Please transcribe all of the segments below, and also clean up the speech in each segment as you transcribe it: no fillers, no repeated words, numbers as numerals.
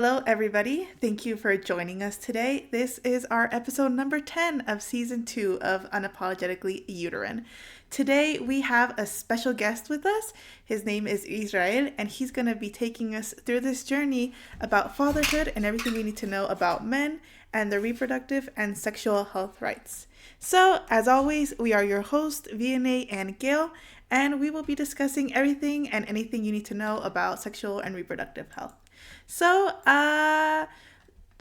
Hello, everybody. Thank you for joining us today. This is our episode number 10 of season 2 of Unapologetically Uterine. Today, we have a special guest with us. His name is Israel, and he's going to be taking us through this journey about fatherhood and everything we need to know about men and their reproductive and sexual health rights. So, as always, we are your hosts, Vianney and Gail, and we will be discussing everything and anything you need to know about sexual and reproductive health. So, let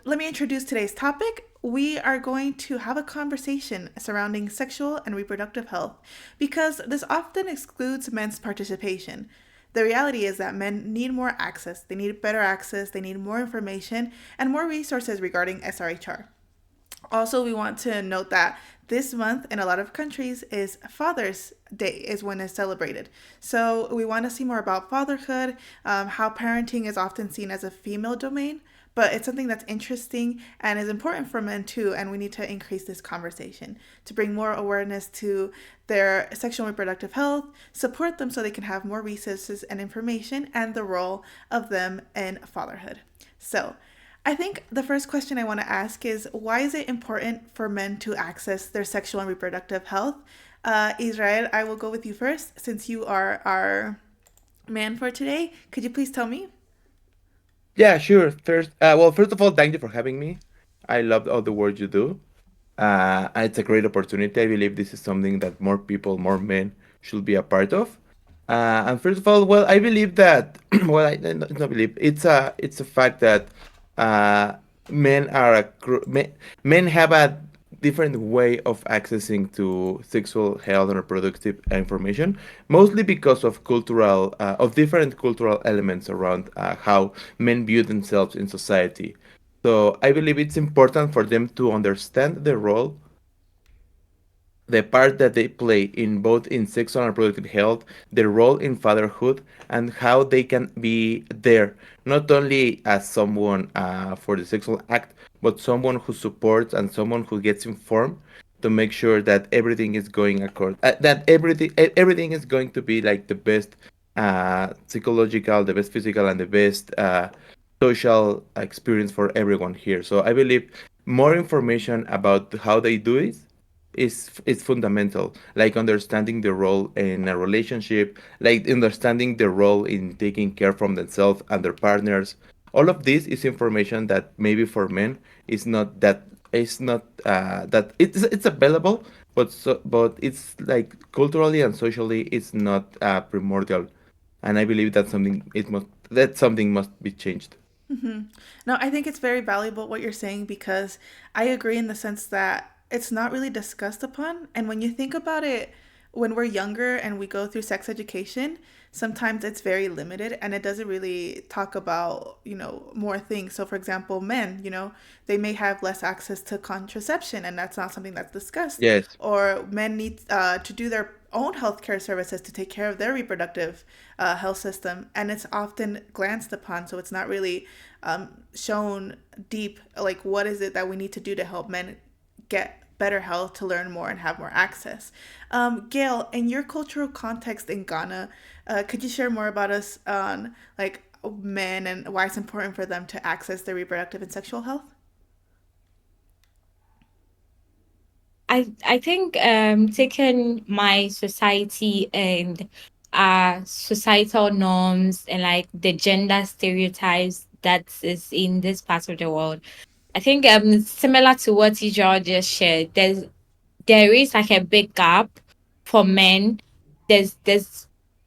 me introduce today's topic. We are going to have a conversation surrounding sexual and reproductive health because this often excludes men's participation. The reality is that men need more access, they need better access, they need more information, and more resources regarding SRHR. Also, we want to note that this month in a lot of countries is Father's Day is when it's celebrated. So we want to see more about fatherhood, how parenting is often seen as a female domain, but it's something that's interesting and is important for men too. And we need to increase this conversation to bring more awareness to their sexual and reproductive health, support them so they can have more resources and information, and the role of them in fatherhood. So, I think the first question I want to ask is why is it important for men to access their sexual and reproductive health? Israel, I will go with you first since you are our man for today. Could you please tell me? Yeah, sure. First of all, thank you for having me. I love all the work you do. And it's a great opportunity. I believe this is something that more people, more men, should be a part of. And first of all, well, I believe that. I don't believe it's a fact that uh, men are men have a different way of accessing to sexual health and reproductive information, mostly because of different cultural elements around how men view themselves in society. So I believe it's important for them to understand the part that they play in both in sexual and reproductive health, their role in fatherhood, and how they can be there not only as someone for the sexual act, but someone who supports and someone who gets informed to make sure that everything is going everything is going to be like the best psychological, the best physical, and the best social experience for everyone here. So I believe more information about how they do it is fundamental, like understanding the role in a relationship, like understanding the role in taking care from themselves and their partners. All of this is information that maybe for men is not that it's available, but it's like culturally and socially it's not primordial, and I believe that something must be changed. Mm-hmm. No, I think it's very valuable what you're saying because I agree in the sense that it's not really discussed upon. And when you think about it, when we're younger and we go through sex education, sometimes it's very limited and it doesn't really talk about, more things. So, for example, men, they may have less access to contraception and that's not something that's discussed. Yes. Or men need to do their own healthcare services to take care of their reproductive health system, and it's often glanced upon. So it's not really shown deep, like what is it that we need to do to help men get better health, to learn more and have more access. Gail, in your cultural context in Ghana, could you share more about us on like men and why it's important for them to access their reproductive and sexual health? I think taking my society and societal norms and like the gender stereotypes that is in this part of the world. I think similar to what Ijal just shared, there is like a big gap for men. There's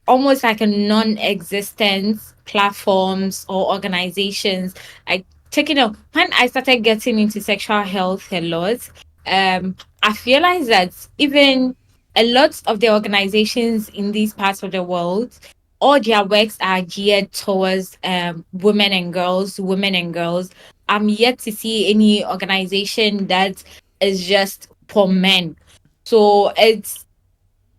almost like a non-existent platforms or organizations. Like taking up when I started getting into sexual health a lot, I realized that even a lot of the organizations in these parts of the world, all their works are geared towards women and girls. I'm yet to see any organization that is just for men. So it's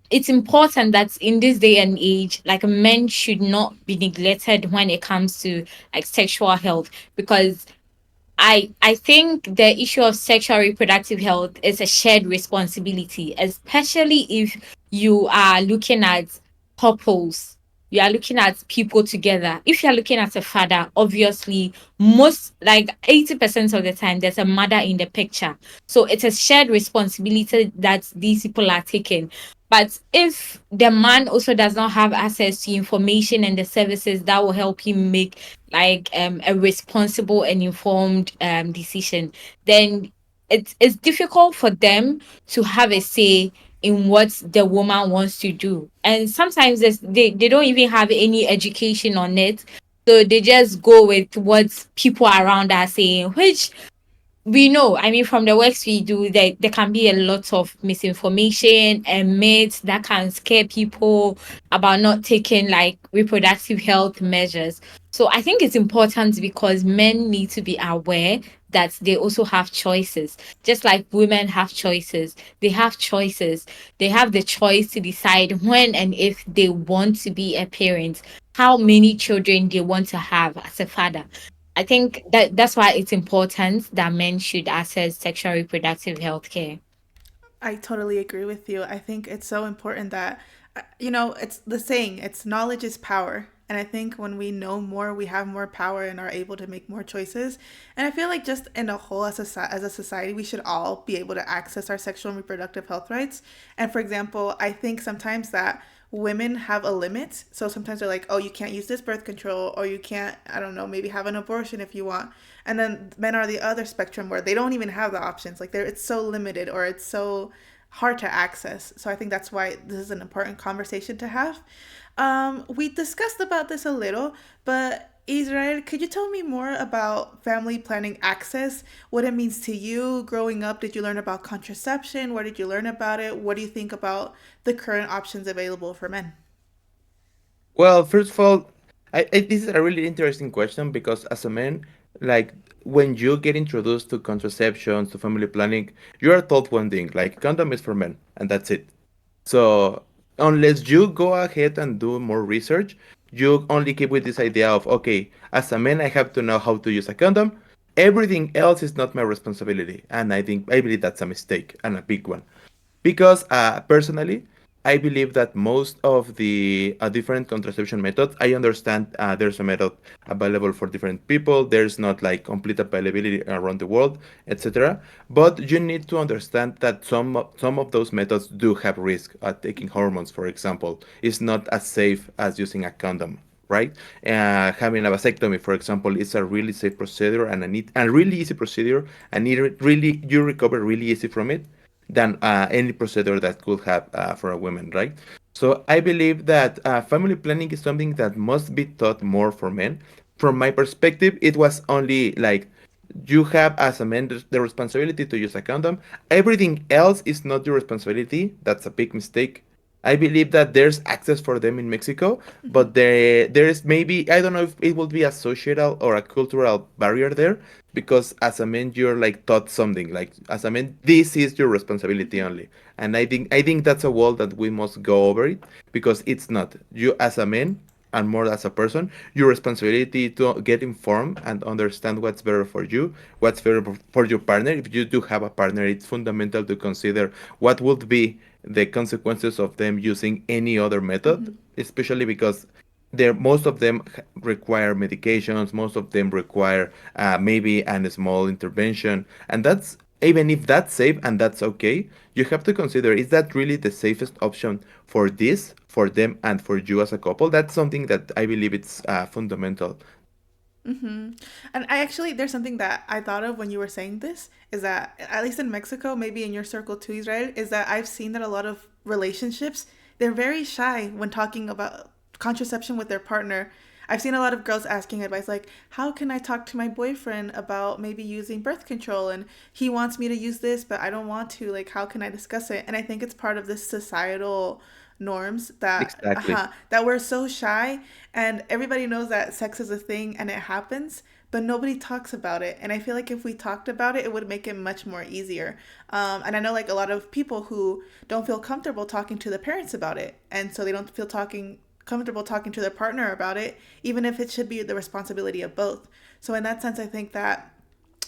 important that in this day and age, like men should not be neglected when it comes to like sexual health, because I think the issue of sexual reproductive health is a shared responsibility, especially if you are looking at couples. you are looking at people together. If you are looking at a father, obviously, most like 80% of the time, there's a mother in the picture. So it's a shared responsibility that these people are taking. But if the man also does not have access to information and the services that will help him make like a responsible and informed decision, then it's difficult for them to have a say in what the woman wants to do. And sometimes they don't even have any education on it. So they just go with what people around are saying, which we know, I mean, from the works we do, there can be a lot of misinformation and myths that can scare people about not taking like reproductive health measures. So I think it's important because men need to be aware that they also have choices. Just like women have choices, they have choices. They have the choice to decide when and if they want to be a parent, how many children they want to have as a father. I think that's why it's important that men should access sexual reproductive health care. I totally agree with you. I think it's so important that, it's the saying, it's knowledge is power. And I think when we know more, we have more power and are able to make more choices. And I feel like just in a whole, as a society, we should all be able to access our sexual and reproductive health rights. And for example, I think sometimes that women have a limit. So sometimes they're like, oh, you can't use this birth control, or you can't, I don't know, maybe have an abortion if you want. And then men are the other spectrum where they don't even have the options. Like it's so limited or it's so hard to access. So I think that's why this is an important conversation to have. We discussed about this a little, but Israel, could you tell me more about family planning access? What it means to you growing up? Did you learn about contraception? Where did you learn about it? What do you think about the current options available for men? Well, first of all, this is a really interesting question because as a man, like when you get introduced to contraception, to family planning, you are told one thing, like condom is for men, and that's it. So unless you go ahead and do more research, you only keep with this idea of, okay, as a man, I have to know how to use a condom. Everything else is not my responsibility, and I believe that's a mistake and a big one. Because personally, I believe that most of the different contraception methods, I understand there's a method available for different people. There's not like complete availability around the world, etc. But you need to understand that some of those methods do have risk. Taking hormones, for example, is not as safe as using a condom. Right, having a vasectomy, for example, is a really safe procedure and a really easy procedure, and really you recover really easy from it than any procedure that could have for a woman, right? So I believe that family planning is something that must be taught more for men. From my perspective, it was only like you have as a man the responsibility to use a condom. Everything else is not your responsibility. That's a big mistake. I believe that there's access for them in Mexico, Mm-hmm. but there's maybe I don't know if it will be a social or a cultural barrier there because as a man you're like taught something like as a man this is your responsibility Mm-hmm. only, and I think that's a wall that we must go over it because it's not you as a man and more as a person, your responsibility to get informed and understand what's better for you, what's better for your partner. If you do have a partner, it's fundamental to consider what would be the consequences of them using any other method, Mm-hmm. especially because most of them require medications, most of them require maybe a small intervention, and that's even if that's safe and that's okay, you have to consider is that really the safest option for this, for them, and for you as a couple? That's something that I believe it's fundamental. Mm-hmm. And I actually, there's something that I thought of when you were saying this is that, at least in Mexico, maybe in your circle too, Israel, is that I've seen that a lot of relationships, they're very shy when talking about contraception with their partner. I've seen a lot of girls asking advice like, how can I talk to my boyfriend about maybe using birth control? And he wants me to use this, but I don't want to. Like, how can I discuss it? And I think it's part of this societal norms that Exactly. that we're so shy, and everybody knows that sex is a thing and it happens, but nobody talks about it. And I feel like if we talked about it, it would make it much more easier. And I know like a lot of people who don't feel comfortable talking to the parents about it, and so they don't feel talking comfortable talking to their partner about it, even if it should be the responsibility of both. So in that sense, I think that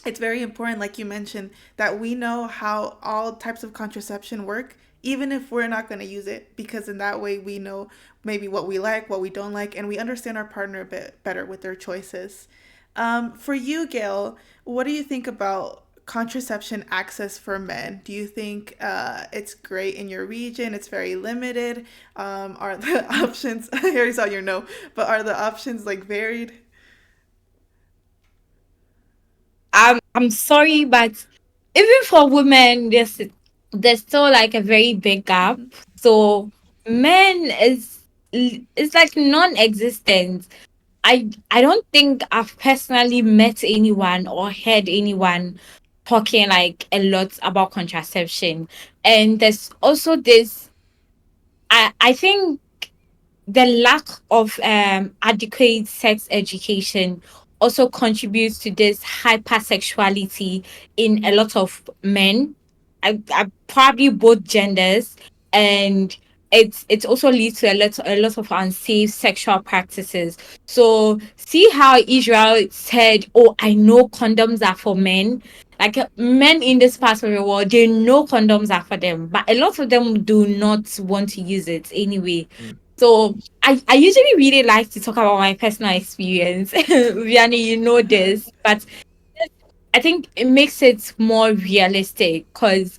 it's very important, like you mentioned, that we know how all types of contraception work, even if we're not going to use it, because in that way we know maybe what we like, what we don't like, and we understand our partner a bit better with their choices. For you, Gail, what do you think about contraception access for men? Do you think it's great in your region? It's very limited. Are the options? I already saw your no, but are the options like varied? I'm sorry, but even for women, there's still like a very big gap. Mm-hmm. So men is like non-existent. I don't think I've personally met anyone or heard anyone talking like a lot about contraception. And there's also this, I think the lack of adequate sex education also contributes to this hypersexuality in a lot of men. I probably both genders, and it also leads to a lot of unsafe sexual practices. So see how Israel said, "Oh, I know condoms are for men." Like men in this part of the world, they know condoms are for them, but a lot of them do not want to use it anyway. Mm. So I usually really like to talk about my personal experience. Vianney, you know this, but I think it makes it more realistic because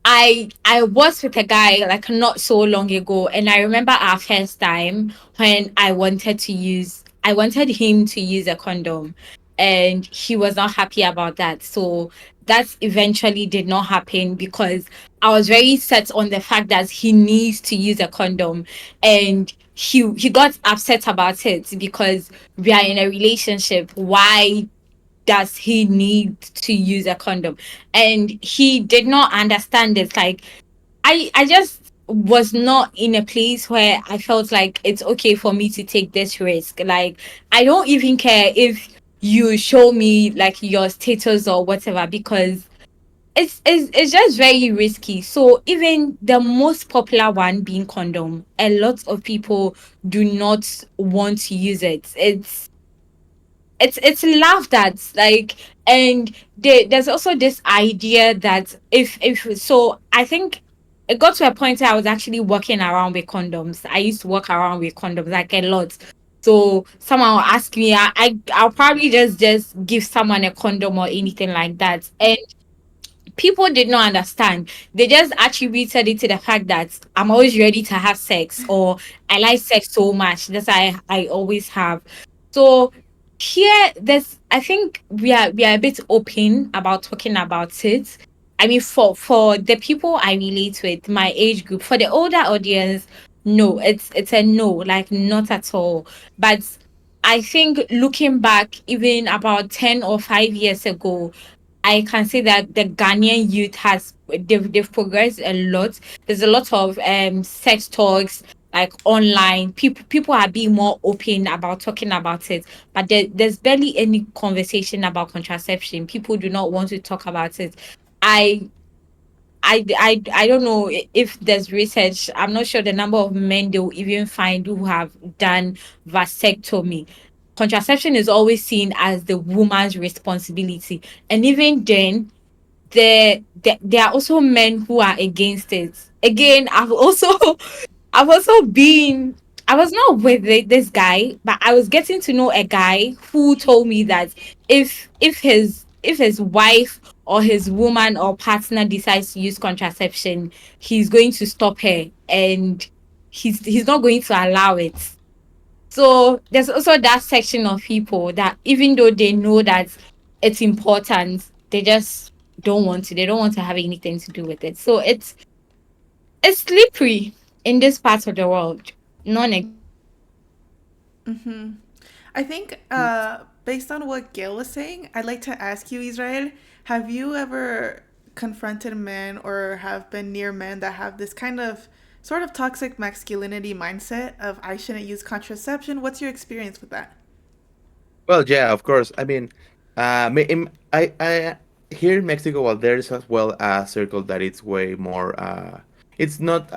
I was with a guy like not so long ago, and I remember our first time when I wanted him to use a condom, and he was not happy about that. So that eventually did not happen because I was very set on the fact that he needs to use a condom, and he got upset about it because we are in a relationship. Why does he need to use a condom? And he did not understand it. Like I just was not in a place where I felt like it's okay for me to take this risk. Like I don't even care if you show me like your status or whatever, because it's just very risky. So even the most popular one being condom, a lot of people do not want to use it. It's laughed at, like, and there's also this idea that if so I think it got to a point where I was actually walking around with condoms. I used to walk around with condoms like a lot. So someone will ask me, I'll probably just give someone a condom or anything like that. And people did not understand. They just attributed it to the fact that I'm always ready to have sex, or I like sex so much. That's I always have. So here, there's I think we are a bit open about talking about it. I mean, for the people I relate with, my age group, for the older audience, no, it's a no, like not at all. But I think looking back, even about 10 or 5 years ago, I can say that the Ghanaian youth they've progressed a lot. There's a lot of sex talks like online. People are being more open about talking about it, but there's barely any conversation about contraception. People do not want to talk about it. I I don't know if there's research. I'm not sure the number of men they'll even find who have done vasectomy. Contraception is always seen as the woman's responsibility, and even then there are also men who are against it. Again, I've also been I was not with this guy, but I was getting to know a guy who told me that if his wife or his woman or partner decides to use contraception, he's going to stop her, and he's not going to allow it. So there's also that section of people that even though they know that it's important, they just don't want to. They don't want to have anything to do with it. So it's slippery in this part of the world. Mm-hmm. I think, based on what Gail was saying, I'd like to ask you, Israel, have you ever confronted men or have been near men that have this kind of sort of toxic masculinity mindset of I shouldn't use contraception? What's your experience with that? Well, yeah, of course. I mean, I here in Mexico, well, there is as well a circle that it's way more. It's not.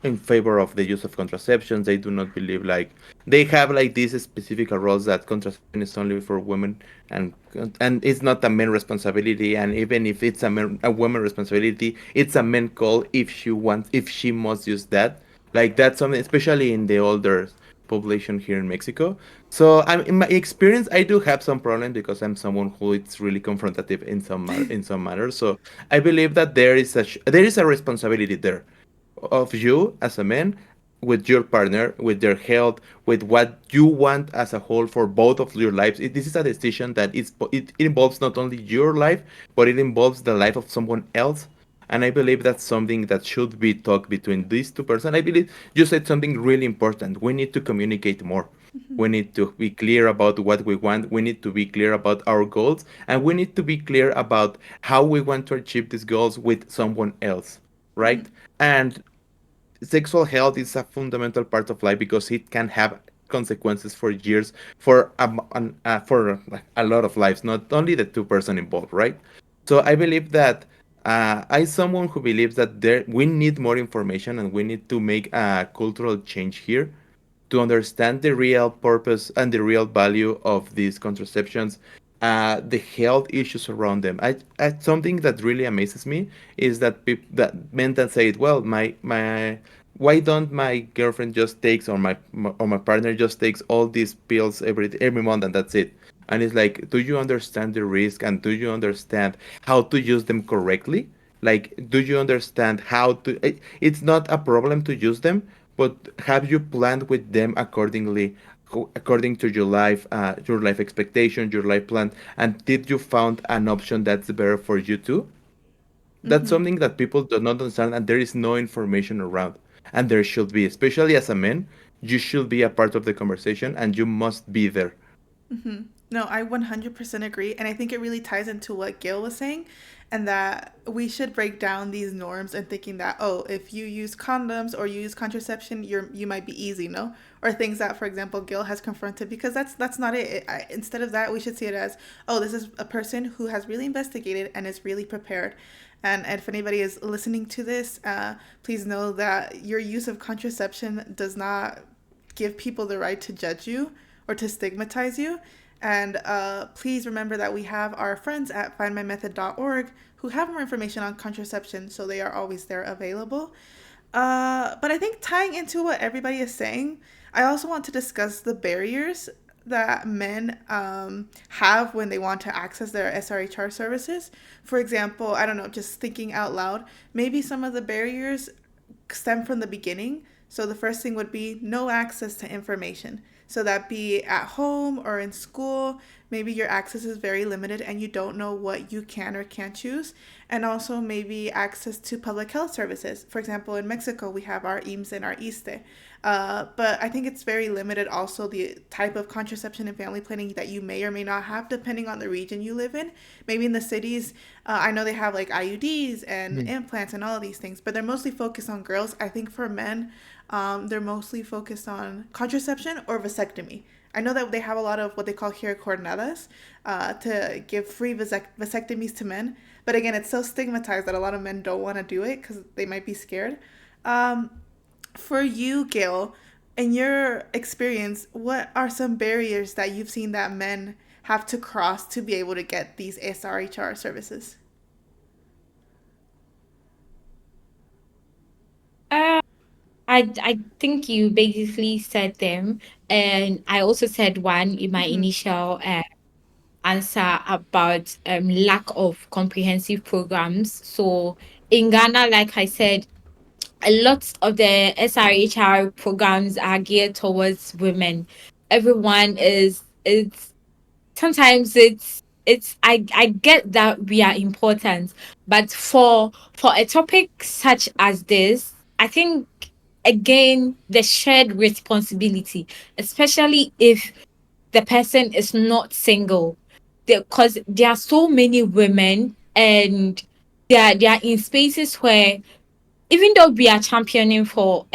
in favor of the use of contraceptions. They do not believe like they have like these specific roles that contraception is only for women, and it's not a man responsibility. And even if it's a woman responsibility, it's a man call if she must use that. Like that's something, especially in the older population here in Mexico. So in my experience, I do have some problem because I'm someone who is really confrontative in some matters. So I believe that there is a responsibility there of you as a man with your partner, with their health, with what you want as a whole for both of your lives. This is a decision that it involves not only your life, but it involves the life of someone else. And I believe that's something that should be talked between these two persons. I believe you said something really important. We need to communicate more. We need to be clear about what we want. We need to be clear about our goals. And we need to be clear about how we want to achieve these goals with someone else, right? And sexual health is a fundamental part of life because it can have consequences for years for a lot of lives, not only the two-person involved, right? So I believe that I someone who believes that there we need more information and we need to make a cultural change here to understand the real purpose and the real value of these contraceptions, the health issues around them. Something that really amazes me is that that men that say, well, my why don't my girlfriend just takes or my partner just takes all these pills every month and that's it. And it's like, do you understand the risk and do you understand how to use them correctly? Like, do you understand how to? It's not a problem to use them, but have you planned with them accordingly, according to your life expectation, your life plan, and did you found an option that's better for you too? That's Mm-hmm. something that people do not understand, and there is no information around. And there should be, especially as a man, you should be a part of the conversation, and you must be there. Mm-hmm. No, I 100% agree. And I think it really ties into what Gail was saying, and that we should break down these norms and thinking that, oh, if you use condoms or you use contraception, you might be easy, no? Or things that, for example, Gail has confronted, because that's not it. Instead of that, we should see it as, oh, this is a person who has really investigated and is really prepared. And if anybody is listening to this, please know that your use of contraception does not give people the right to judge you or to stigmatize you. And please remember that we have our friends at findmymethod.org who have more information on contraception, so they are always there available. But I think tying into what everybody is saying, I also want to discuss the barriers that men have when they want to access their SRHR services. For example, I don't know, just thinking out loud, maybe some of the barriers stem from the beginning. So the first thing would be no access to information. So that be at home or in school, maybe your access is very limited and you don't know what you can or can't choose. And also maybe access to public health services. For example, in Mexico, we have our IMSS and our ISTE. But I think it's very limited also the type of contraception and family planning that you may or may not have depending on the region you live in. Maybe in the cities, I know they have like IUDs and Mm. implants and all of these things, but they're mostly focused on girls. I think for men, they're mostly focused on contraception or vasectomy. I know that they have a lot of what they call here coordinadas to give free vasectomies to men. But again, it's so stigmatized that a lot of men don't want to do it because they might be scared. Um, for you, Gail, in your experience, what are some barriers that you've seen that men have to cross to be able to get these SRHR services? Uh, I think you basically said them, and I also said one in my Mm-hmm. initial answer about lack of comprehensive programs. So in Ghana, like I said, a lot of the SRHR programs are geared towards women. Everyone is it's sometimes it's I get that we are important, but for a topic such as this, I think again the shared responsibility, especially if the person is not single, because there are so many women and they are in spaces where even though we are championing for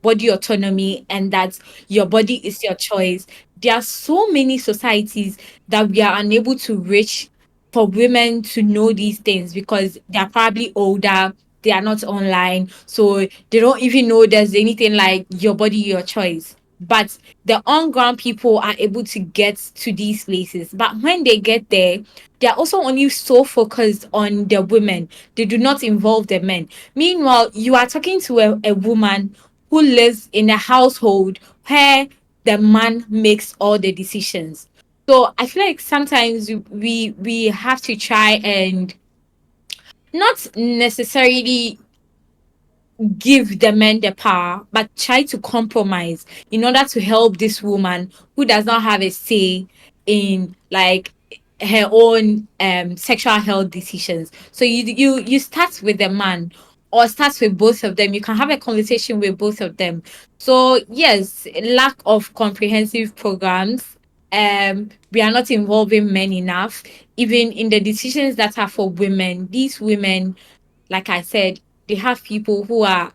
body autonomy and that your body is your choice, there are so many societies that we are unable to reach for women to know these things because they are probably older, they are not online, so they don't even know there's anything like your body, your choice. But the on ground people are able to get to these places. But when they get there, they're also only so focused on the women. They do not involve the men. Meanwhile, you are talking to a woman who lives in a household where the man makes all the decisions. So I feel like sometimes we have to try and not necessarily give the men the power, but try to compromise in order to help this woman who does not have a say in like her own sexual health decisions. So you start with the man or start with both of them. You can have a conversation with both of them. So yes, lack of comprehensive programs. We are not involving men enough, even in the decisions that are for women. These women, like I said, they have people who are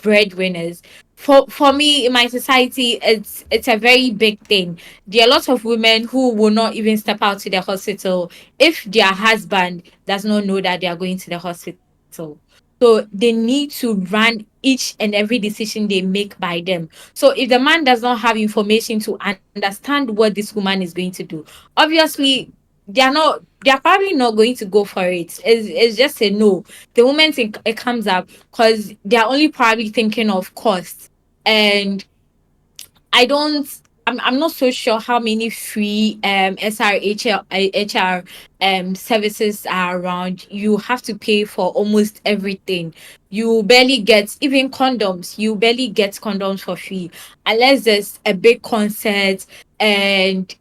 breadwinners. For me in my society, it's a very big thing. There are a lot of women who will not even step out to the hospital if their husband does not know that they are going to the hospital. So they need to run each and every decision they make by them. So if the man does not have information to understand what this woman is going to do, obviously they're probably not going to go for it. It's just a no. The moment it comes up, because they're only probably thinking of cost. And I don't. I'm not so sure how many free SRHR services are around. You have to pay for almost everything. You barely get even condoms. You barely get condoms for free unless there's a big concert and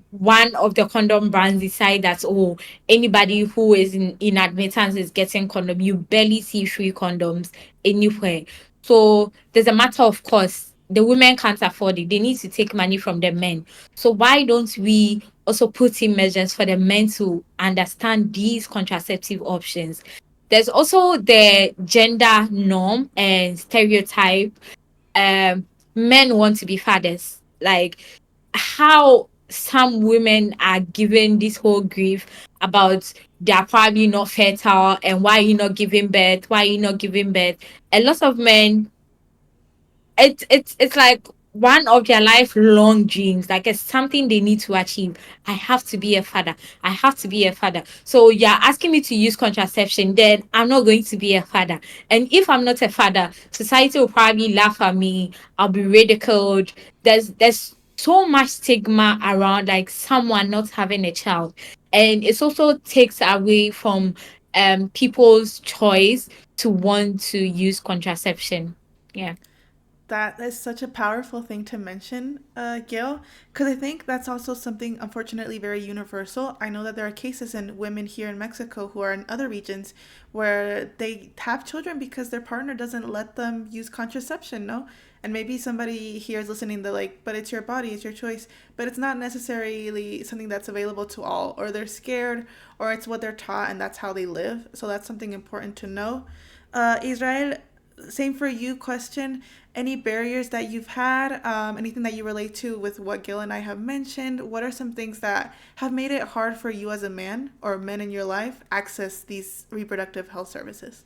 one of the condom brands decide that, oh, anybody who is in admittance is getting condom. You barely see free condoms anywhere. So there's a matter of course. The women can't afford it. They need to take money from the men. So why don't we also put in measures for the men to understand these contraceptive options? There's also the gender norm and stereotype. Men want to be fathers. Like how some women are given this whole grief about they're probably not fertile and why you not giving birth, why you not giving birth. A lot of men, it's like one of their lifelong dreams, like it's something they need to achieve. I have to be a father. I have to be a father. So you're asking me to use contraception, then I'm not going to be a father. And if I'm not a father, society will probably laugh at me. I'll be ridiculed. There's so much stigma around like someone not having a child. And it also takes away from people's choice to want to use contraception. Yeah. That is such a powerful thing to mention, Gail, because I think that's also something, unfortunately, very universal. I know that there are cases in women here in Mexico who are in other regions where they have children because their partner doesn't let them use contraception, no? And maybe somebody here is listening, they're like, but it's your body, it's your choice. But it's not necessarily something that's available to all, or they're scared, or it's what they're taught and that's how they live. So that's something important to know. Israel, same for you. Question: any barriers that you've had, anything that you relate to with what Gil and I have mentioned? What are some things that have made it hard for you as a man or men in your life access these reproductive health services?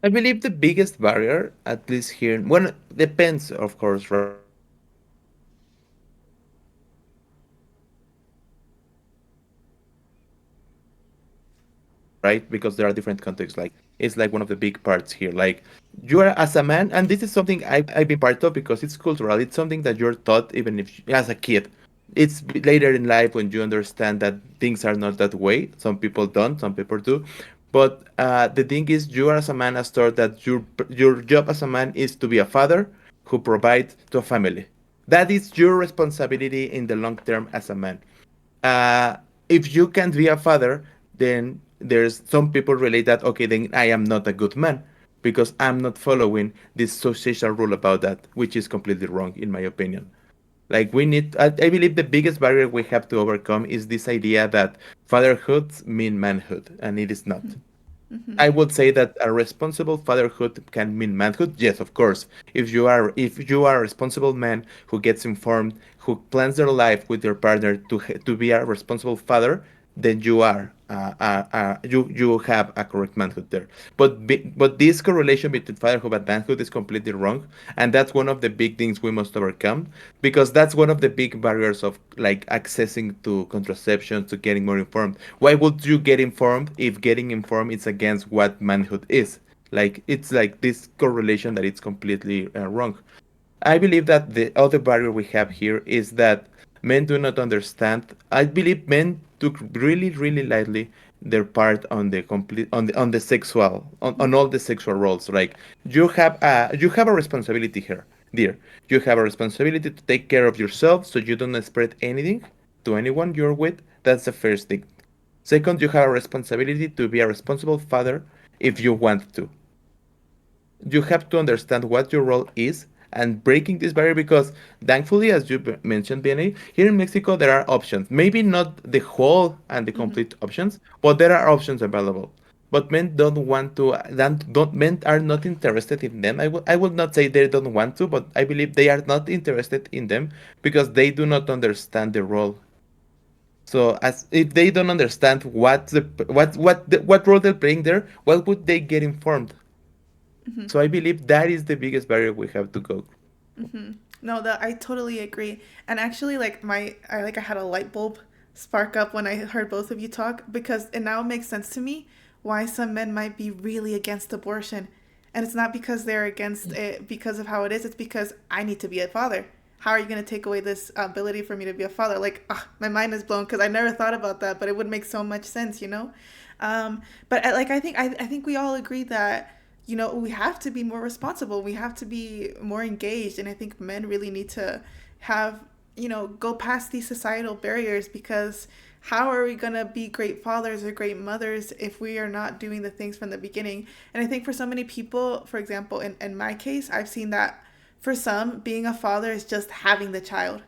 I believe the biggest barrier, at least here, well, depends, of course, right? Because there are different countries. Like United States is one of the biggest barriers. It's like one of the big parts here. Like you are as a man, and this is something I've been part of because it's cultural. It's something that you're taught even if as a kid. Later in life when you understand that things are not that way. Some people don't, some people do. But the thing is, you are as a man as taught that your job as a man is to be a father who provides to a family. That is your responsibility in the long term as a man. uh, if you can't be a father, then there's some people relate that, okay, then I am not a good man because I'm not following this social rule about that, which is completely wrong in my opinion. Like I believe the biggest barrier we have to overcome is this idea that fatherhood mean manhood, and it is not. Mm-hmm. I would say that a responsible fatherhood can mean manhood. Yes, of course. If you are a responsible man who gets informed, who plans their life with your partner to be a responsible father, then you are you have a correct manhood there. But this correlation between fatherhood and manhood is completely wrong, and that's one of the big things we must overcome, because that's one of the big barriers of like accessing to contraception, to getting more informed. Why would you get informed if getting informed is against what manhood is? Like it's like this correlation that it's completely wrong. I believe that the other barrier we have here is that men do not understand. I believe men took really, really lightly their part on the complete on the sexual on all the sexual roles. Like you have a responsibility here, dear. You have a responsibility to take care of yourself so you don't spread anything to anyone you're with. That's the first thing. Second, you have a responsibility to be a responsible father if you want to. You have to understand what your role is and breaking this barrier, because thankfully, as you mentioned, BNA, here in Mexico there are options, maybe not the whole and the complete options, but there are options available. But men don't want to, don't men are not interested in them. I will not say they don't want to, but I believe they are not interested in them because they do not understand the role. So as if they don't understand what role they're playing there, why would they get informed? So I believe that is the biggest barrier we have to go. No, that I totally agree. And actually, like I had a light bulb spark up when I heard both of you talk, because it now makes sense to me why some men might be really against abortion. And it's not because they're against it because of how it is. It's because I need to be a father. How are you going to take away this ability for me to be a father? Like, my mind is blown because I never thought about that, but it would make so much sense, you know? But like, I think we all agree that, you know, we have to be more responsible. We have to be more engaged. And I think men really need to have, you know, go past these societal barriers, because how are we going to be great fathers or great mothers if we are not doing the things from the beginning? And I think for so many people, for example, in my case, I've seen that for some, being a father is just having the child.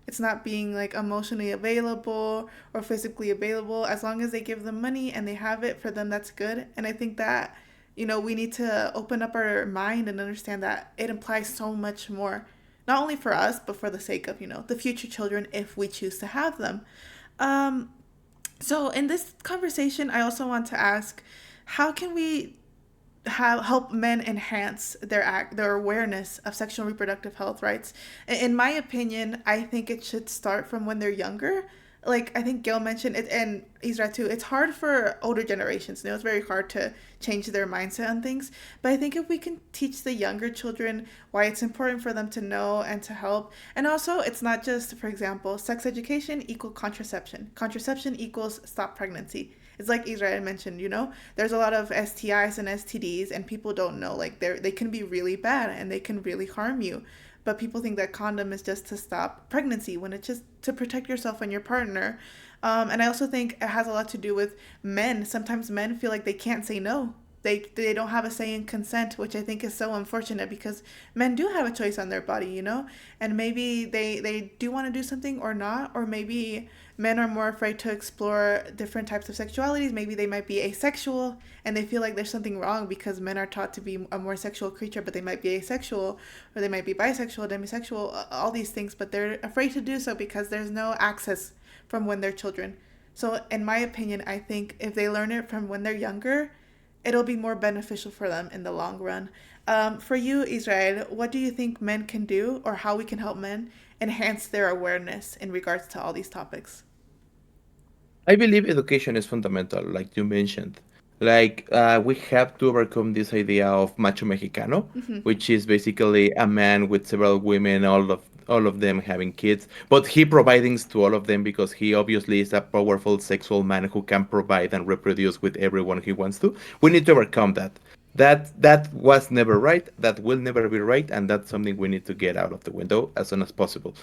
It's not being like emotionally available or physically available. As long as they give them money and they have it, for them that's good. And I think that, you know, we need to open up our mind and understand that it implies so much more, not only for us but for the sake of, you know, the future children if we choose to have them. um so in this conversation, I also want to ask, how can we help men enhance their awareness of sexual and reproductive health rights? In my opinion, I think it should start from when they're younger. Like I think Gail mentioned it, and Isra too. It's hard for older generations. You know, it's very hard to change their mindset on things. But I think if we can teach the younger children why it's important for them to know and to help, and also it's not just, for example, sex education equal contraception. Contraception equals stop pregnancy. It's like Israel mentioned, you know, there's a lot of STIs and STDs, and people don't know, like they can be really bad and they can really harm you. But people think that condom is just to stop pregnancy, when it's just to protect yourself and your partner. And I also think it has a lot to do with men. Sometimes men feel like they can't say no. They don't have a say in consent, which I think is so unfortunate, because men do have a choice on their body, you know? And maybe they do want to do something or not, or maybe men are more afraid to explore different types of sexualities. Maybe they might be asexual and they feel like there's something wrong because men are taught to be a more sexual creature, but they might be asexual, or they might be bisexual, demisexual, all these things, but they're afraid to do so because there's no access from when they're children. So, in my opinion, I think if they learn it from when they're younger, it'll be more beneficial for them in the long run. For you, Israel, what do you think men can do, or how we can help men enhance their awareness in regards to all these topics? I believe education is fundamental, like you mentioned. Like we have to overcome this idea of macho mexicano, which is basically a man with several women, all of them having kids, but he providing to all of them because he obviously is a powerful sexual man who can provide and reproduce with everyone he wants to. We need to overcome that. That was never right. That will never be right, and that's something we need to get out of the window as soon as possible.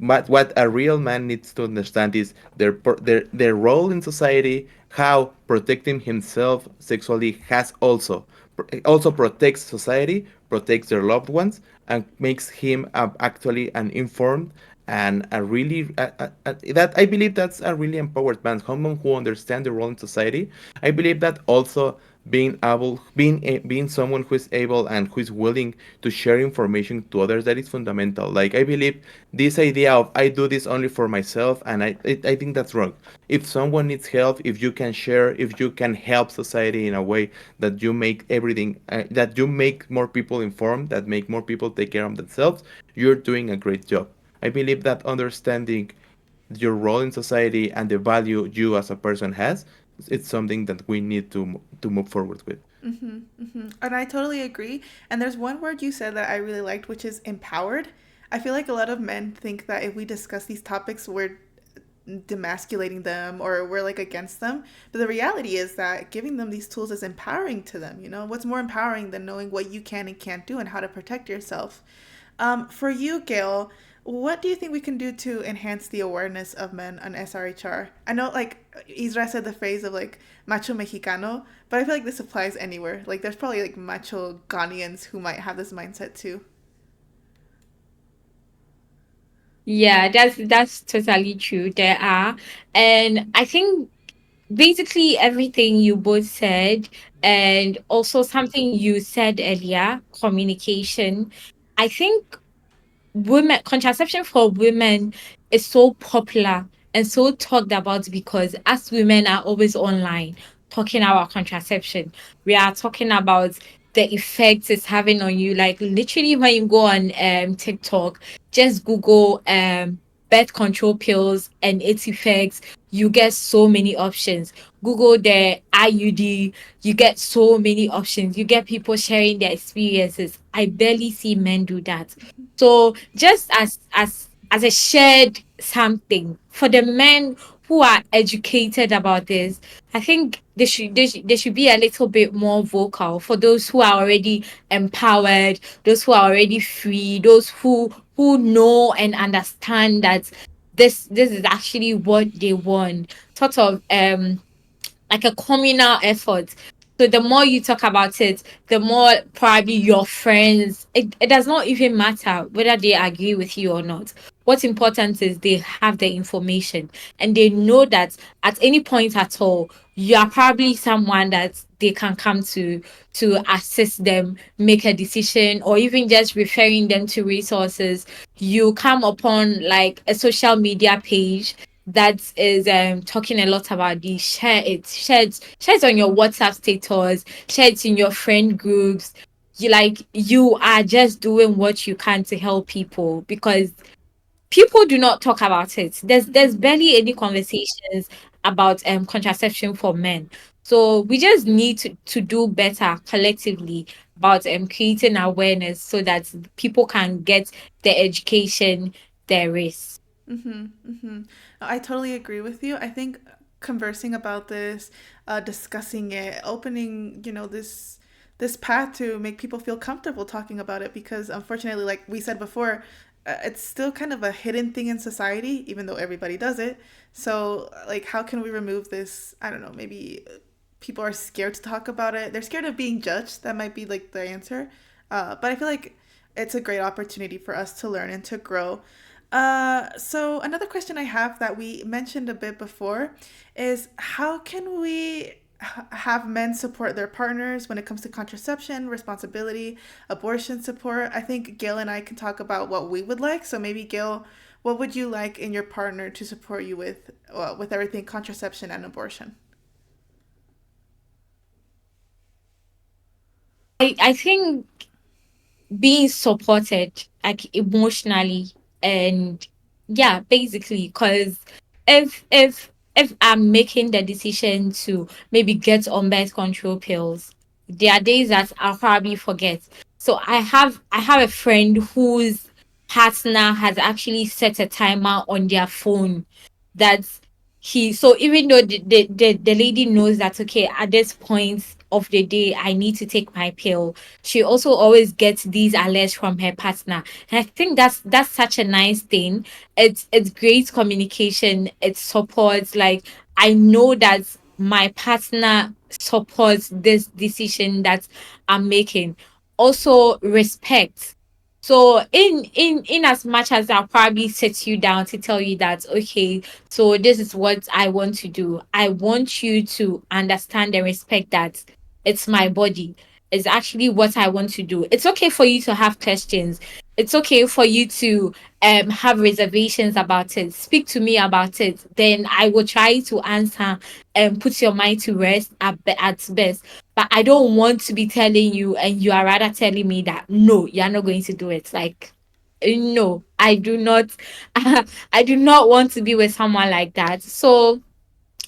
But what a real man needs to understand is their role in society, how protecting himself sexually has also protects society, protects their loved ones, and makes him actually an informed and a really that I believe that's a really empowered man, someone who understands the role in society. I believe that also being someone who is able and who is willing to share information to others, that is fundamental. Like, I believe this idea of I do this only for myself, and I think that's wrong. If someone needs help, if you can share, if you can help society in a way that you make everything that you make more people informed, that make more people take care of themselves, you're doing a great job. I believe that understanding your role in society and the value you as a person has, it's something that we need to move forward with. And I totally agree. And there's one word you said that I really liked, which is empowered. I feel like a lot of men think that if we discuss these topics, we're demasculating them or we're like against them. But the reality is that giving them these tools is empowering to them. You know, what's more empowering than knowing what you can and can't do and how to protect yourself? For you, Gail, what do you think we can do to enhance the awareness of men on SRHR? I know, like, Isra said the phrase of like macho mexicano, but I feel like this applies anywhere. Like, there's probably like macho Ghanaians who might have this mindset too. Yeah, that's totally true. There are. And I think basically everything you both said, and also something you said earlier, communication. I think women contraception for women is so popular and so talked about because as women are always online talking about contraception, we are talking about the effects it's having on you. Like literally when you go on TikTok, just Google birth control pills and its effects, you get so many options. Google the IUD, you get so many options. You get people sharing their experiences. I barely see men do that. So just as a shared something for the men who are educated about this, I think they should be a little bit more vocal for those who are already empowered, those who are already free, those who know and understand that this is actually what they want. Sort of like a communal effort. So the more you talk about it, the more probably your friends, it does not even matter whether they agree with you or not. What's important is they have the information and they know that at any point at all, you are probably someone that they can come to assist them make a decision, or even just referring them to resources. You come upon like a social media page that is talking a lot about this. Share it on your WhatsApp status, share it in your friend groups. You are just doing what you can to help people because people do not talk about it. There's barely any conversations about contraception for men. So we just need to do better collectively about creating awareness so that people can get the education there is. I totally agree with you. I think conversing about this, discussing it, opening, this path to make people feel comfortable talking about it because unfortunately, like we said before, it's still kind of a hidden thing in society, even though everybody does it. So, like, how can we remove this? I don't know, maybe people are scared to talk about it. They're scared of being judged. That might be like the answer. But I feel like it's a great opportunity for us to learn and to grow. So another question I have that we mentioned a bit before is how can we have men support their partners when it comes to contraception, responsibility, abortion support? I think Gail and I can talk about what we would like. So maybe Gail, what would you like in your partner to support you with everything contraception and abortion? I think being supported like emotionally and yeah, basically because if I'm making the decision to maybe get on birth control pills, there are days that I'll probably forget. So I have a friend whose partner has actually set a timer on their phone that he so even though the lady knows that okay at this point of the day I need to take my pill, she also always gets these alerts from her partner. And I think that's such a nice thing. It's great communication, it supports like I know that my partner supports this decision that I'm making. Also respect. So in as much as I'll probably sit you down to tell you that, okay, so this is what I want to do, I want you to understand and respect that it's my body. It's actually what I want to do. It's okay for you to have questions. It's okay for you to have reservations about it. Speak to me about it. Then I will try to answer and put your mind to rest at best. But I don't want to be telling you, and you are rather telling me that no, you're not going to do it. Like, no, I do not. I do not want to be with someone like that. So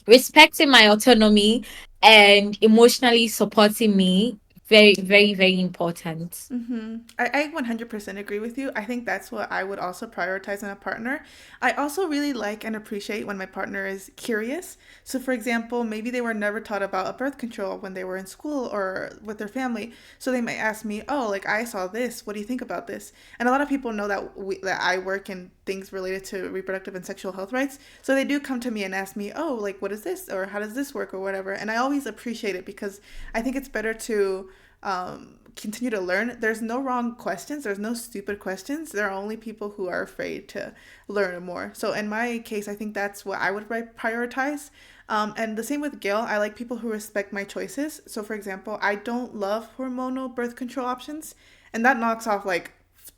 respecting my autonomy and emotionally supporting me, very, very, very important. I 100% agree with you. I think that's what I would also prioritize in a partner. I also really like and appreciate when my partner is curious. So, for example, maybe they were never taught about a birth control when they were in school or with their family. So they might ask me, "Oh, like I saw this. What do you think about this?" And a lot of people know that I work in things related to reproductive and sexual health rights. So they do come to me and ask me, "Oh, like what is this or how does this work or whatever." And I always appreciate it because I think it's better to continue to learn. There's no wrong questions. There's no stupid questions. There are only people who are afraid to learn more. So in my case, I think that's what I would prioritize. And the same with Gail. I like people who respect my choices. So for example, I don't love hormonal birth control options, and that knocks off like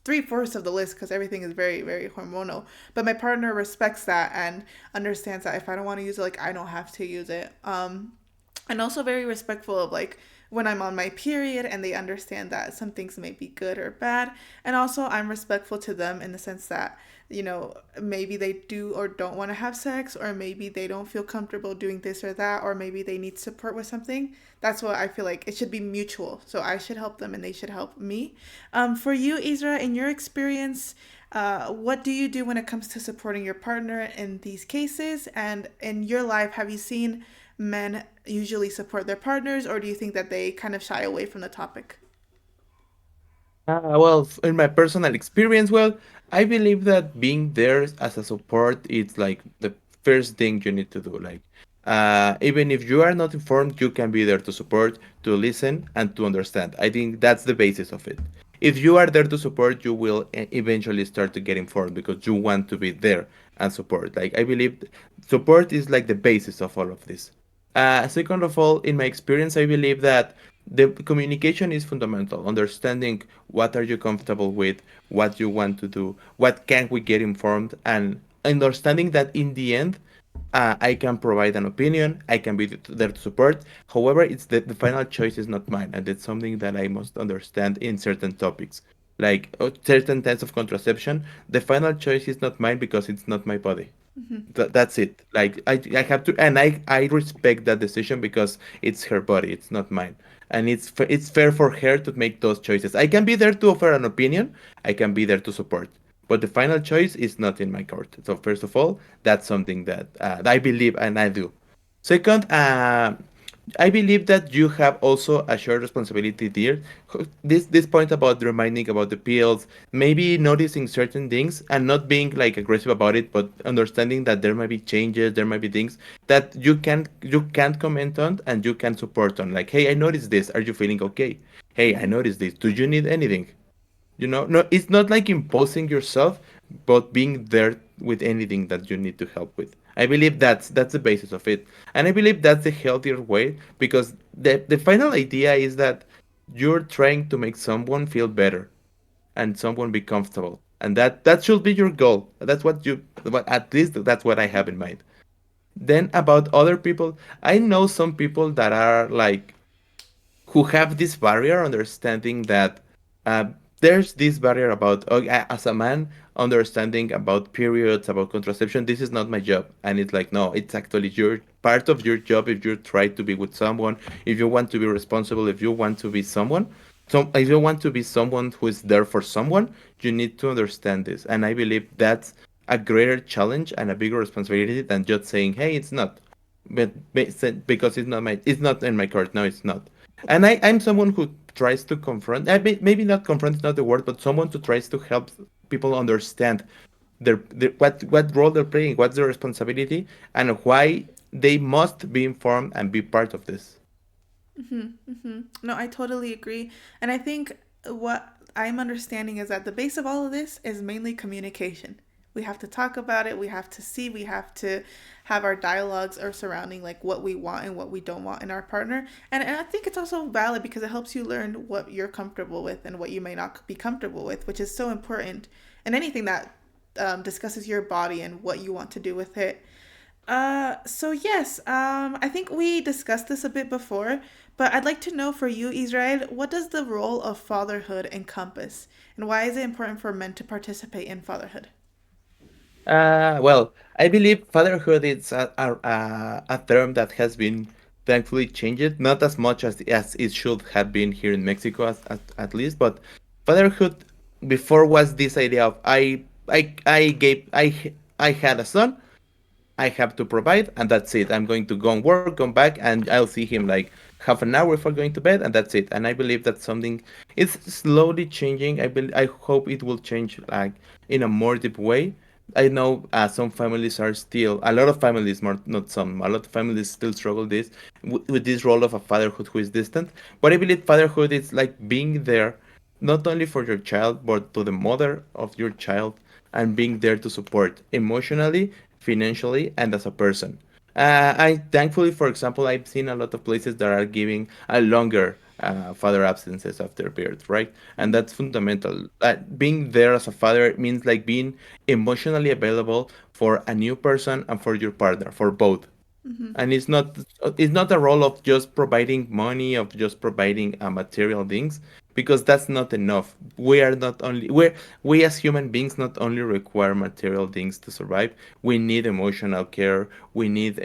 three-fourths of the list because everything is very, very hormonal. But my partner respects that and understands that if I don't want to use it, like I don't have to use it. And also very respectful of like when I'm on my period and they understand that some things may be good or bad. And also I'm respectful to them in the sense that, you know, maybe they do or don't want to have sex, or maybe they don't feel comfortable doing this or that, or maybe they need support with something. That's what I feel like it should be mutual. So I should help them and they should help me. For you, Isra, in your experience, what do you do when it comes to supporting your partner in these cases? And in your life, have you seen men usually support their partners, or do you think that they kind of shy away from the topic? Well, in my personal experience, well, I believe that being there as a support is like the first thing you need to do. Like, even if you are not informed, you can be there to support, to listen, and to understand. I think that's the basis of it. If you are there to support, you will eventually start to get informed because you want to be there and support. Like, I believe support is like the basis of all of this. Second of all, in my experience, I believe that the communication is fundamental. Understanding what are you comfortable with, what you want to do, what can we get informed, and understanding that in the end, I can provide an opinion, I can be there to support. However, it's the final choice is not mine, and it's something that I must understand in certain topics. Like certain types of contraception, the final choice is not mine because it's not my body. That's it. Like I have to, and I respect that decision because it's her body, it's not mine, and it's fair for her to make those choices. I can be there to offer an opinion, I can be there to support, but the final choice is not in my court. So first of all, that's something that I believe and I do. Second, I believe that you have also a shared responsibility there. This point about reminding about the pills, maybe noticing certain things and not being like aggressive about it, but understanding that there might be changes, there might be things that you can't comment on and you can support on. Like, hey, I noticed this. Are you feeling okay? Hey, I noticed this. Do you need anything? No, it's not like imposing yourself, but being there with anything that you need to help with. I believe that's the basis of it, and I believe that's the healthier way because the final idea is that you're trying to make someone feel better and someone be comfortable, and that should be your goal. That's what at least that's what I have in mind. Then about other people, I know some people that are like who have this barrier understanding that uh, there's this barrier about as a man understanding about periods about contraception. This is not my job, and it's like no, it's actually your part of your job. If you try to be with someone, if you want to be responsible, if you want to be someone, so if you want to be someone who is there for someone, you need to understand this. And I believe that's a greater challenge and a bigger responsibility than just saying hey, it's not, because it's not in my court. No, it's not. And I'm someone who tries to confront, maybe not confront is not the word, but someone who tries to help people understand their what role they're playing, what's their responsibility, and why they must be informed and be part of this. No, I totally agree. And I think what I'm understanding is that the base of all of this is mainly communication. We have to talk about it. We have to see. We have to have our dialogues or surrounding like what we want and what we don't want in our partner. And I think it's also valid because it helps you learn what you're comfortable with and what you may not be comfortable with, which is so important in anything that discusses your body and what you want to do with it. So yes, I think we discussed this a bit before, but I'd like to know for you, Israel, what does the role of fatherhood encompass, and why is it important for men to participate in fatherhood? Well, I believe fatherhood is a term that has been thankfully changed, not as much as it should have been here in Mexico, at least. But fatherhood before was this idea of I had a son, I have to provide, and that's it. I'm going to go and work, come back, and I'll see him like half an hour before going to bed, and that's it. And I believe that's something it's slowly changing. I hope it will change like in a more deep way. I know some families are still a lot of families, more not some, a lot of families still struggle with this role of a fatherhood who is distant. But I believe fatherhood is like being there, not only for your child, but to the mother of your child, and being there to support emotionally, financially, and as a person. I thankfully, for example, I've seen a lot of places that are giving a longer father absences after birth, right? And Mm-hmm. that's fundamental. Being there as a father means like being emotionally available for a new person and for your partner, for both. Mm-hmm. And it's not a role of just providing money, of just providing material things, because that's not enough. We as human beings not only require material things to survive. We need emotional care, we need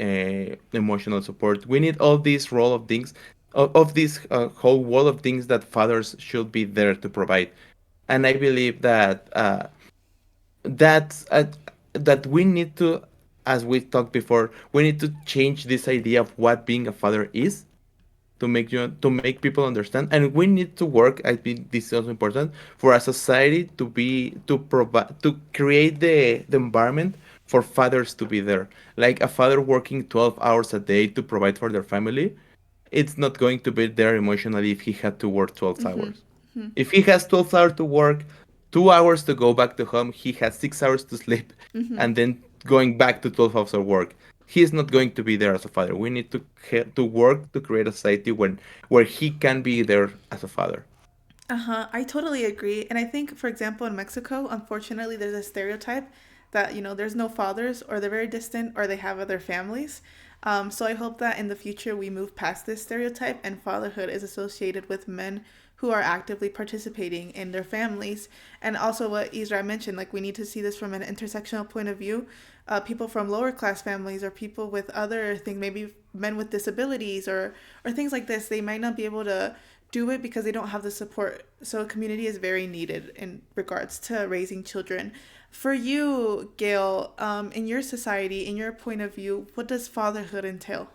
emotional support, we need all these role of things, of this whole wall of things that fathers should be there to provide. And I believe that that we need to, as we talked before, we need to change this idea of what being a father is, to make people understand. And we need to work, I think this is also important, for a society to provide, to create the environment for fathers to be there. Like a father working 12 hours a day to provide for their family, it's not going to be there emotionally if he had to work 12 Mm-hmm. hours. If he has 12 hours to work, 2 hours to go back to home, he has 6 hours to sleep, Mm-hmm. and then going back to 12 hours of work. He is not going to be there as a father. We need to work to create a society where he can be there as a father. Uh-huh. I totally agree. And I think, for example, in Mexico, unfortunately, there's a stereotype that, there's no fathers or they're very distant or they have other families. So I hope that in the future we move past this stereotype and fatherhood is associated with men who are actively participating in their families. And also what Israel mentioned, like we need to see this from an intersectional point of view. People from lower class families or people with other things, maybe men with disabilities or things like this, they might not be able to do it because they don't have the support. So a community is very needed in regards to raising children. For you, Gail, in your society, in your point of view, what does fatherhood entail?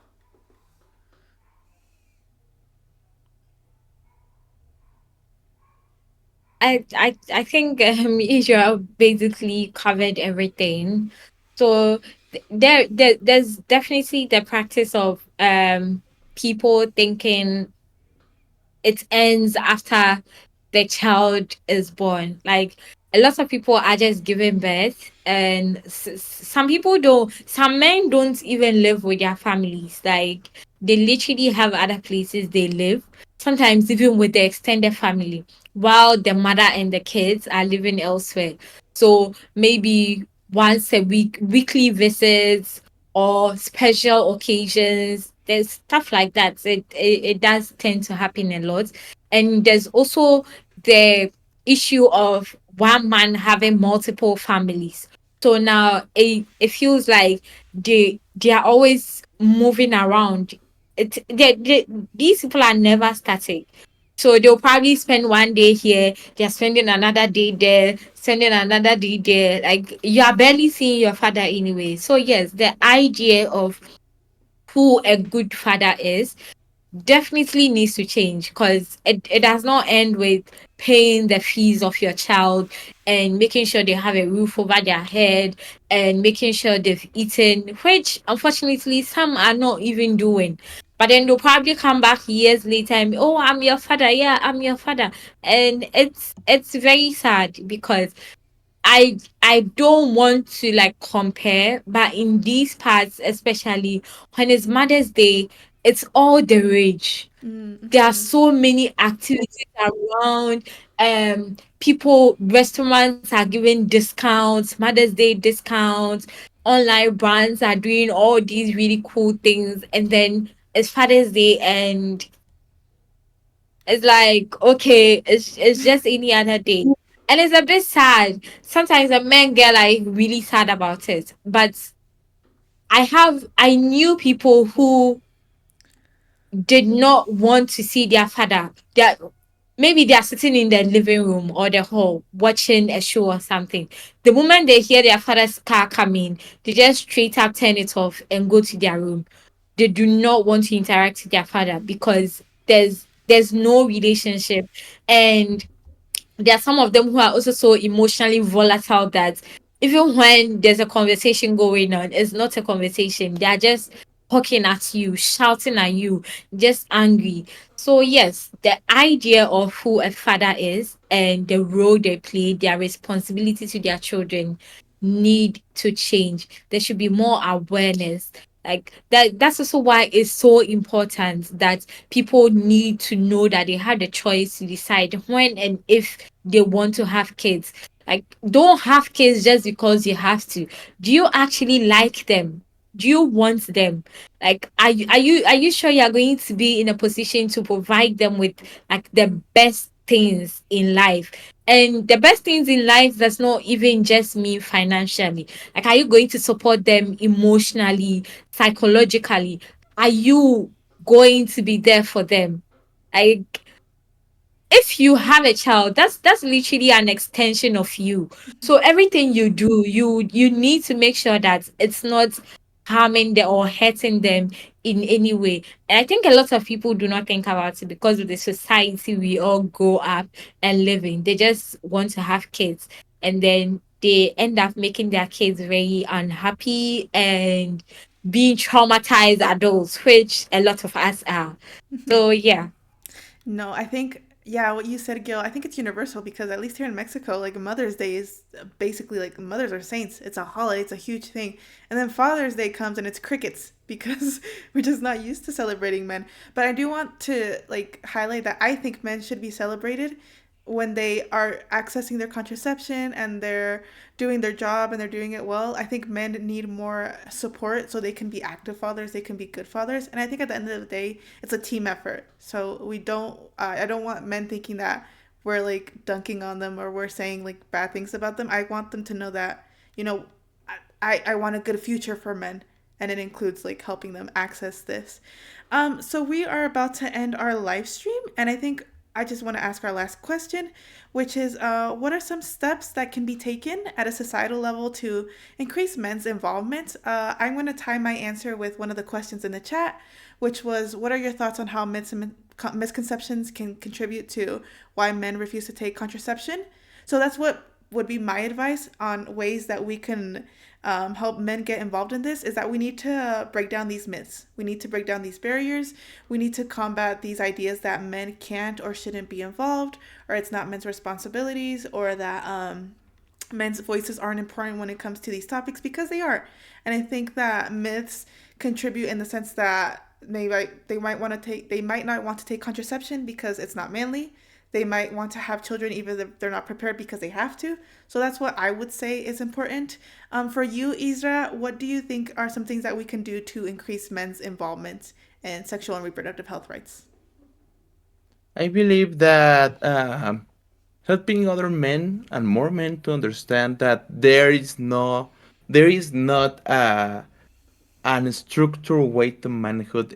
I think Israel basically covered everything. So there's definitely the practice of people thinking it ends after the child is born. Like a lot of people are just giving birth, and some people don't. Some men don't even live with their families. Like they literally have other places they live. Sometimes even with the extended family, while the mother and the kids are living elsewhere. So maybe once a week, weekly visits or special occasions. There's stuff like that. It does tend to happen a lot. And there's also the issue of one man having multiple families. So now it feels like they are always moving around. These people are never static. So they'll probably spend one day here, they're spending another day there, spending another day there. Like you are barely seeing your father anyway. So yes, the idea of who a good father is definitely needs to change, because it does not end with paying the fees of your child and making sure they have a roof over their head and making sure they've eaten, which unfortunately some are not even doing. But then they'll probably come back years later and, oh, I'm your father. Yeah, I'm your father. And it's very sad because I don't want to like compare, but in these parts, especially when it's Mother's Day, it's all the rage. There are Mm-hmm. so many activities around. People, restaurants are giving discounts, Mother's Day discounts. Online brands are doing all these really cool things, and then it's Father's Day, and it's like, okay, it's just any other day. And it's a bit sad. Sometimes the men get like really sad about it. But I knew people who did not want to see their father. Maybe they are sitting in their living room or the hall watching a show or something. The moment they hear their father's car coming, they just straight up turn it off and go to their room. They do not want to interact with their father because there's no relationship. And there are some of them who are also so emotionally volatile that even when there's a conversation going on, it's not a conversation. They are just hawking at you, shouting at you, just angry. So yes, the idea of who a father is and the role they play, their responsibility to their children need to change. There should be more awareness. Like that's also why it's so important that people need to know that they have the choice to decide when and if they want to have kids. Like, don't have kids just because you have to. Do you actually like them? Do you want them? Like, are you sure you're going to be in a position to provide them with like the best things in life? And the best things in life does not even just mean financially. Like, are you going to support them emotionally, psychologically? Are you going to be there for them? Like, if you have a child, that's literally an extension of you. So everything you do, you need to make sure that it's not harming them or hurting them in any way. And I think a lot of people do not think about it because of the society we all grow up and live in. They just want to have kids, and then they end up making their kids very unhappy and being traumatized adults, which a lot of us are. So yeah. No, I think, yeah, what you said, Gil, I think it's universal because at least here in Mexico, like Mother's Day is basically like mothers are saints. It's a holiday, it's a huge thing. And then Father's Day comes and it's crickets because we're just not used to celebrating men. But I do want to like highlight that I think men should be celebrated when they are accessing their contraception and they're doing their job and they're doing it well. I think men need more support so they can be active fathers, they can be good fathers. And I think at the end of the day, it's a team effort. So we don't, I don't want men thinking that we're like dunking on them or we're saying like bad things about them. I want them to know that, you know, I want a good future for men. And it includes like helping them access this. So we are about to end our live stream, and I think I just want to ask our last question, which is what are some steps that can be taken at a societal level to increase men's involvement? I'm going to tie my answer with one of the questions in the chat, which was what are your thoughts on how misconceptions can contribute to why men refuse to take contraception? So that's what would be my advice on ways that we can help men get involved in this is that we need to break down these myths. We need to break down these barriers. We need to combat these ideas that men can't or shouldn't be involved, or it's not men's responsibilities, or that men's voices aren't important when it comes to these topics because they are. And I think that myths contribute in the sense that they might not want to take contraception because it's not manly. They might want to have children even if they're not prepared because they have to. So that's what I would say is important. For you, Isra, what do you think are some things that we can do to increase men's involvement in sexual and reproductive health rights? I believe that helping other men and more men to understand that there is not an structural way to manhood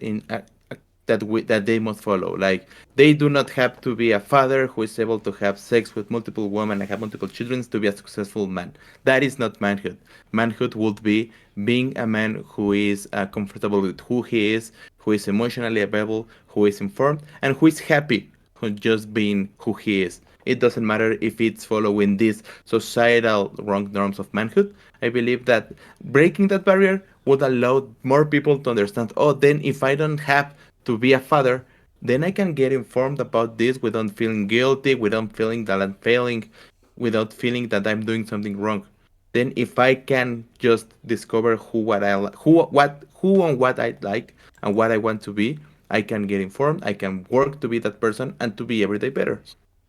that they must follow. Like they do not have to be a father who is able to have sex with multiple women and have multiple children to be a successful man. That is not manhood. Manhood would be being a man who is comfortable with who he is, who is emotionally available, who is informed, and who is happy just being who he is. It doesn't matter if it's following these societal wrong norms of manhood. I believe that breaking that barrier would allow more people to understand, oh, then if I don't have to be a father, then I can get informed about this without feeling guilty, without feeling that I'm failing, without feeling that I'm doing something wrong. Then if I can just discover who and what I like and what I want to be, I can get informed, I can work to be that person and to be every day better.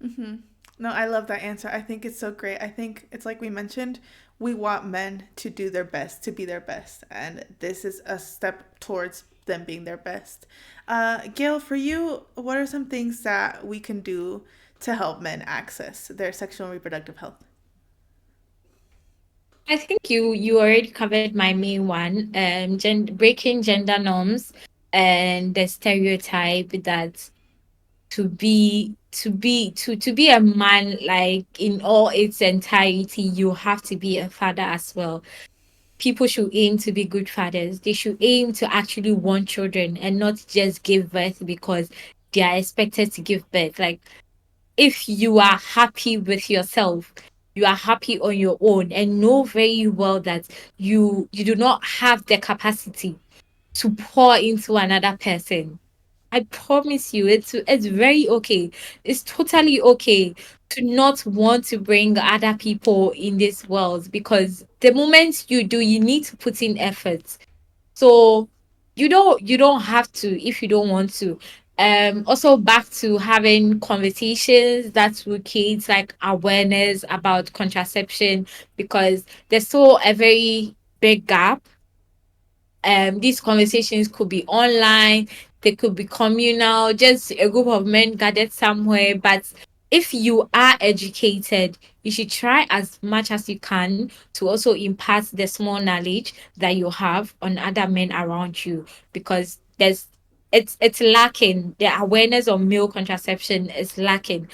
Mm-hmm. No, I love that answer. I think it's so great. I think it's like we mentioned, we want men to do their best, to be their best. And this is a step towards them being their best. Gail, for you, what are some things that we can do to help men access their sexual and reproductive health? I think you already covered my main one. Breaking gender norms and the stereotype that to be a man, like in all its entirety, you have to be a father as well. People should aim to be good fathers. They should aim to actually want children and not just give birth because they are expected to give birth. Like, if you are happy with yourself, you are happy on your own, and know very well that you do not have the capacity to pour into another person. I promise you, it's very okay. It's totally okay to not want to bring other people in this world, because the moment you do, you need to put in effort. So you don't have to if you don't want to. Also, back to having conversations that will create like awareness about contraception, because there's still a very big gap. These conversations could be online, they could be communal, just a group of men gathered somewhere. But if you are educated, you should try as much as you can to also impart the small knowledge that you have on other men around you, because it's lacking. The awareness of male contraception is lacking.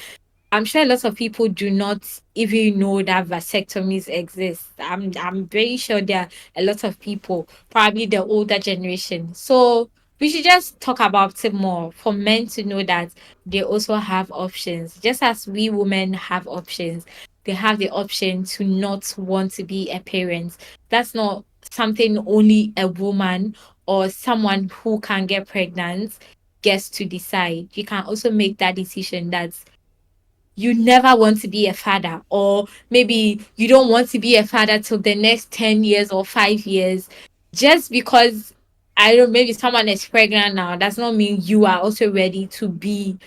I'm sure lots of people do not even know that vasectomies exist. I'm very sure there are a lot of people, probably the older generation. So we should just talk about it more for men to know that they also have options. Just as we women have options, they have the option to not want to be a parent. That's not something only a woman or someone who can get pregnant gets to decide. You can also make that decision that you never want to be a father, or maybe you don't want to be a father till the next 10 years or 5 years. Just because, I don't, maybe someone is pregnant now does not mean you are also ready to be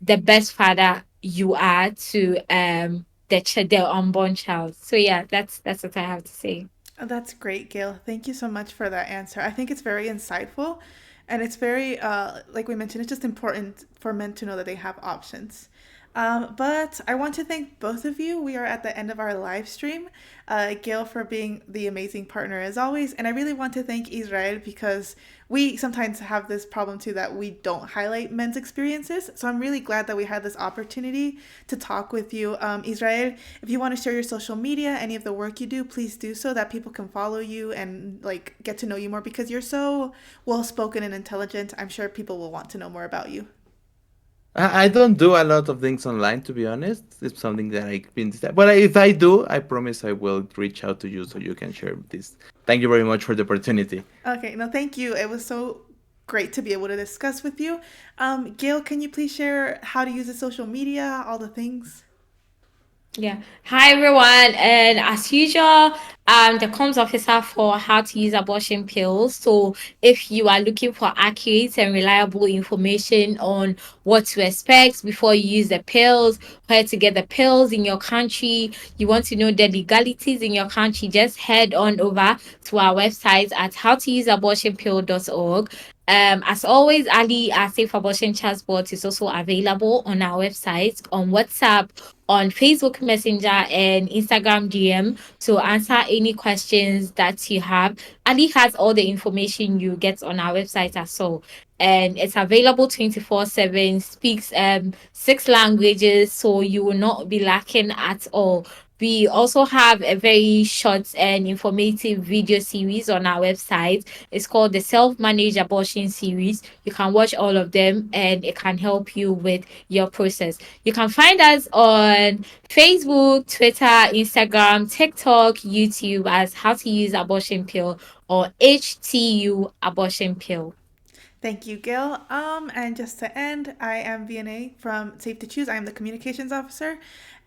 the best father you are to the unborn child. So yeah, that's what I have to say. Oh, that's great, Gail. Thank you so much for that answer. I think it's very insightful, and it's very, like we mentioned, it's just important for men to know that they have options. But I want to thank both of you. We are at the end of our live stream. Gail for being the amazing partner as always, and I really want to thank Israel because we sometimes have this problem too that we don't highlight men's experiences. So I'm really glad that we had this opportunity to talk with you. Israel, if you want to share your social media, any of the work you do, please do so that people can follow you and like get to know you more because you're so well spoken and intelligent. I'm sure people will want to know more about you. I don't do a lot of things online, to be honest. It's something that I've been, but if I do, I promise I will reach out to you so you can share this. Thank you very much for the opportunity. Okay, no, thank you. It was so great to be able to discuss with you. Gail, can you please share how to use the social media, all the things? Yeah. Hi everyone, and as usual, I'm the comms officer for how to use abortion pills. So if you are looking for accurate and reliable information on what to expect before you use the pills, where to get the pills in your country, you want to know the legalities in your country, just head on over to our website at howtouseabortionpill.org. As always, Ali, our Safe Abortion Chatbot, is also available on our website, on WhatsApp, on Facebook Messenger, and Instagram DM to answer any questions that you have. Ali has all the information you get on our website as well. And it's available 24/7, speaks six languages, so you will not be lacking at all. We also have a very short and informative video series on our website. It's called the Self Managed Abortion Series. You can watch all of them and it can help you with your process. You can find us on Facebook, Twitter, Instagram, TikTok, YouTube as How to Use Abortion Pill or HTU Abortion Pill. Thank you, Gil. And just to end, I am VNA from Safe to Choose. I am the communications officer.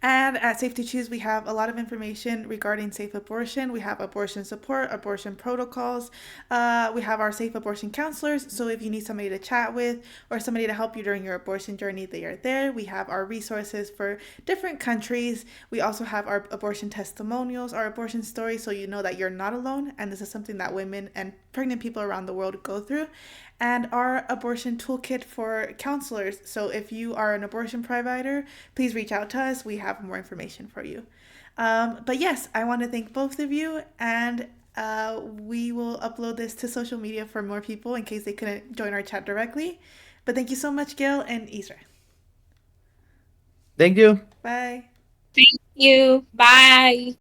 And at Safe to Choose, we have a lot of information regarding safe abortion. We have abortion support, abortion protocols. We have our safe abortion counselors. So if you need somebody to chat with or somebody to help you during your abortion journey, they are there. We have our resources for different countries. We also have our abortion testimonials, our abortion stories, so you know that you're not alone. And this is something that women and pregnant people around the world go through, and our abortion toolkit for counselors. So if you are an abortion provider, please reach out to us. We have more information for you. But yes, I want to thank both of you, and we will upload this to social media for more people in case they couldn't join our chat directly. But thank you so much, Gil and Isra. Thank you. Bye. Thank you. Bye.